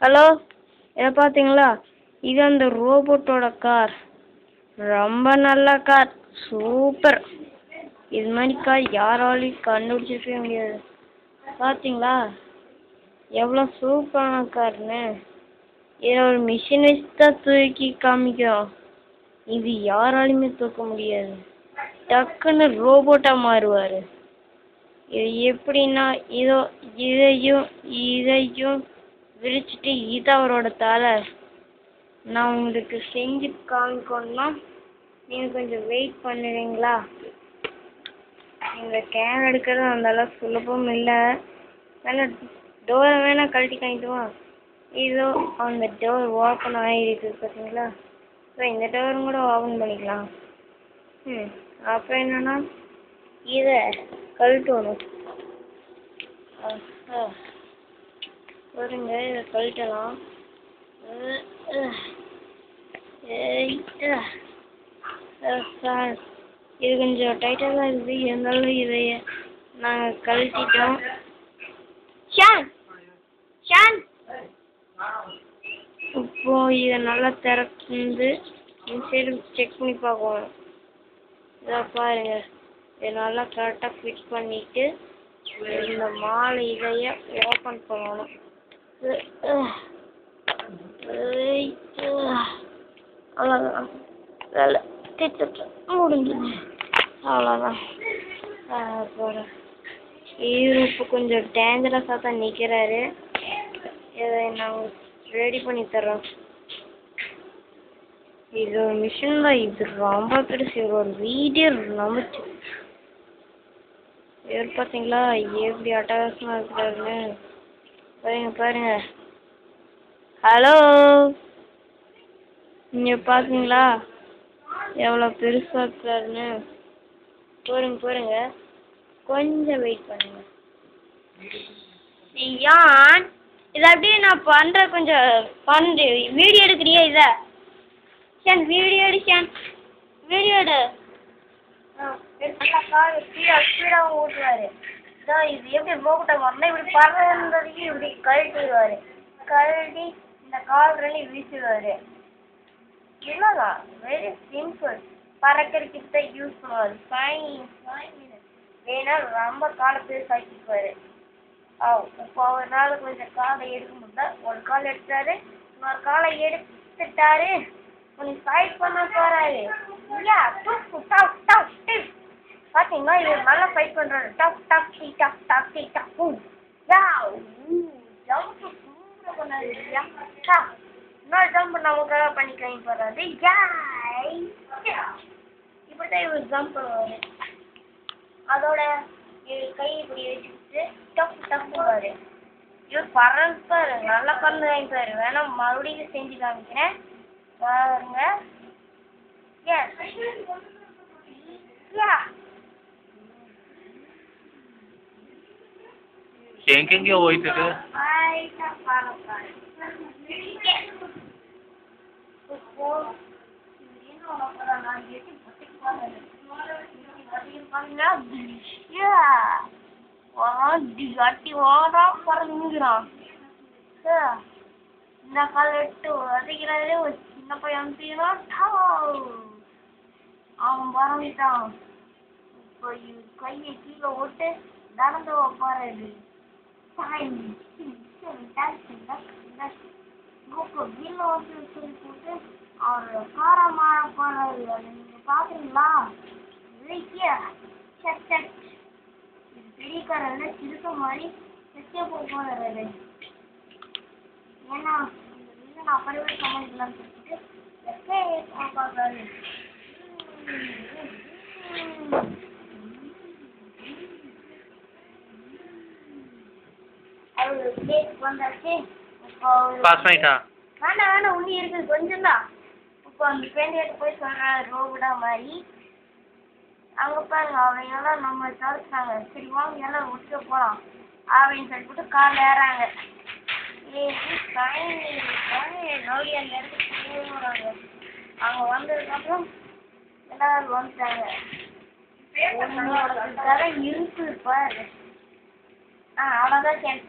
Hello, இதை பார்த்தீங்களா? இது அந்த ரோபோட்டோட கார். ரொம்ப நல்ல கார், சூப்பர். இது மாதிரி கார் யாராலையும் கண்டுபிடிச்சிருக்கவே முடியாது. பார்த்தீங்களா எவ்வளோ சூப்பரான கார்னு? இதை ஒரு மிஷின் வச்சு தான் தூக்கி காமிக்கும். இது யாராலையுமே தூக்க முடியாது. டக்குன்னு ரோபோட்டாக மாறுவார். இது எப்படின்னா இதையும் விரிச்சிட்டு இது அவரோட தலை. நான் உங்களுக்கு செஞ்சு காமிக்கணும்னா நீங்கள் கொஞ்சம் வெயிட் பண்ணுவீங்களா? இந்த கேமரா எடுக்கிறது அந்த அளவுக்கு சுலபம் இல்லை. வேணா டோரை வேணால் கழட்டி காமிக்குமா? இதோ அந்த டோர் ஓப்பன் ஆகிருக்கு பார்த்தீங்களா? ஸோ இந்த டோரும் கூட ஓப்பன் பண்ணிக்கலாம். அப்புறம் என்னென்னா இதை கழட்டணும். பாருங்க, இதை கழட்டலாம். இது கொஞ்சம் டைட்டாக தான் இருக்குது, இருந்தாலும் இதை நாங்கள் கழட்டிட்டோம். இப்போ இதை நல்லா திறந்து இன்சைடு செக் பண்ணி பார்க்கணும். இதை பாருங்க, இதை நல்லா கரெக்டாக ஃபிட் பண்ணிட்டு இந்த மாலை இதைய ஓப்பன் பண்ணணும். அவ்வளோதான், வேலை முடிஞ்சுது. அவ்வளோதான். அப்புறம் இவரு இப்போ கொஞ்சம் டேஞ்சரஸாக தான் நிற்கிறாரு. இதை நாங்கள் ரெடி பண்ணி தர்றோம். இது ஒரு மிஷின் தான், இது ரொம்ப பெருசு. இவர் ஒரு வீடியோ நம்பிச்சு. இவர் பார்த்தீங்களா எப்படி அட்டகாசமாக இருக்கிறாருன்னு? பாருங்க. ஹலோ, நீங்கள் பார்த்தீங்களா எவ்வளோ பெருசாக இருக்கிறாருன்னு? பாருங்க, கொஞ்சம் வெயிட் பண்ணுங்க. யான் இதை அப்படியே நான் பண்ணுற கொஞ்சம் வீடியோ எடுக்கிறியா? இதை வீடியோ எடு. ஸ்பீடாக ஓட்டுவார். இது எப்படி ரோபோட்டை வரணும், இப்படி பறந்ததுக்கு இப்படி கழட்டிடுவார். கழட்டி இந்த கால் ரெண்டு வீசிடுவார். இவ்வளோதான், வெரி சிம்பிள். பறக்கிறதுக்கு தான் யூஸ் பண்ணுவார். 5 minutes வேணா ரொம்ப காலை பெருசாக்கிக்குவார். இப்போ அவரால் கொஞ்சம் காலை எடுக்க முடியல. ஒரு கால் எடுத்தாரு, இன்னொரு காலை எடுத்துட்டாரு. கொஞ்சம் ஃபைட் பண்ண போறாரு. பார்த்தீங்களா, இவர் நல்லா ஃபைட் பண்ணுறாரு. ஜம்ப் சூப்பராக பண்ணாரு. இன்னொரு ஜம்ப் நமக்காக பண்ணி காமி போடுறாரு. இப்படி தான் இவர் ஜம்ப் பண்ணுவார். அதோட கை இப்படி வச்சுக்கிட்டு டஃப்வார். இவர் பறந்துப்பார், நல்லா பறந்து வாங்கிப்பார். வேணா மறுபடியும் செஞ்சு காமிக்கிறேன் பாருங்க. எங்கெங்க போயிட்டு பறந்துங்கிறான். இந்த கால எட்டு வதைக்கிறாரு. ஒரு சின்ன பையன் அனுப்பிக்கிறான். அவன் பறந்துட்டான். இப்போ கையை கீழே ஓட்டு நடந்து வைப்பாரு. வீட்டில் ஓட்டு சொல்லி போட்டு அவர் காரமாக போறாரு. அது நீங்க பாக்குறீங்களா? இது பெரிய கார சிறுக்க மாதிரி செச்சே போறாரு. ஏன்னா இந்த நான் அப்படியே சமாளிக்கலாம்னு சொல்லிட்டு பார்க்குறாரு. அவரு கேக் வந்தாச்சு. வேண்டாம் உண்ணி இருக்குது கொஞ்சம் தான். இப்போ அந்த கேண்டிடேட் போய் சொல்றாரு ரோபோட்டா மாதிரி. அங்கே பாருங்க, அவங்க எல்லாம் நம்ம தடுத்துட்டாங்க. சரி வாங்க எல்லாம் விட்டு போகலாம் அப்படின்னு சொல்லிட்டு காரில் ஏறாங்க. நோடி அந்த இடத்துக்கு போகிறாங்க. அவங்க வந்ததுக்கப்புறம் எல்லாரும் வந்துட்டாங்க. உன்னோட தலை இருக்குது பாரு. அவ்வளோதான்.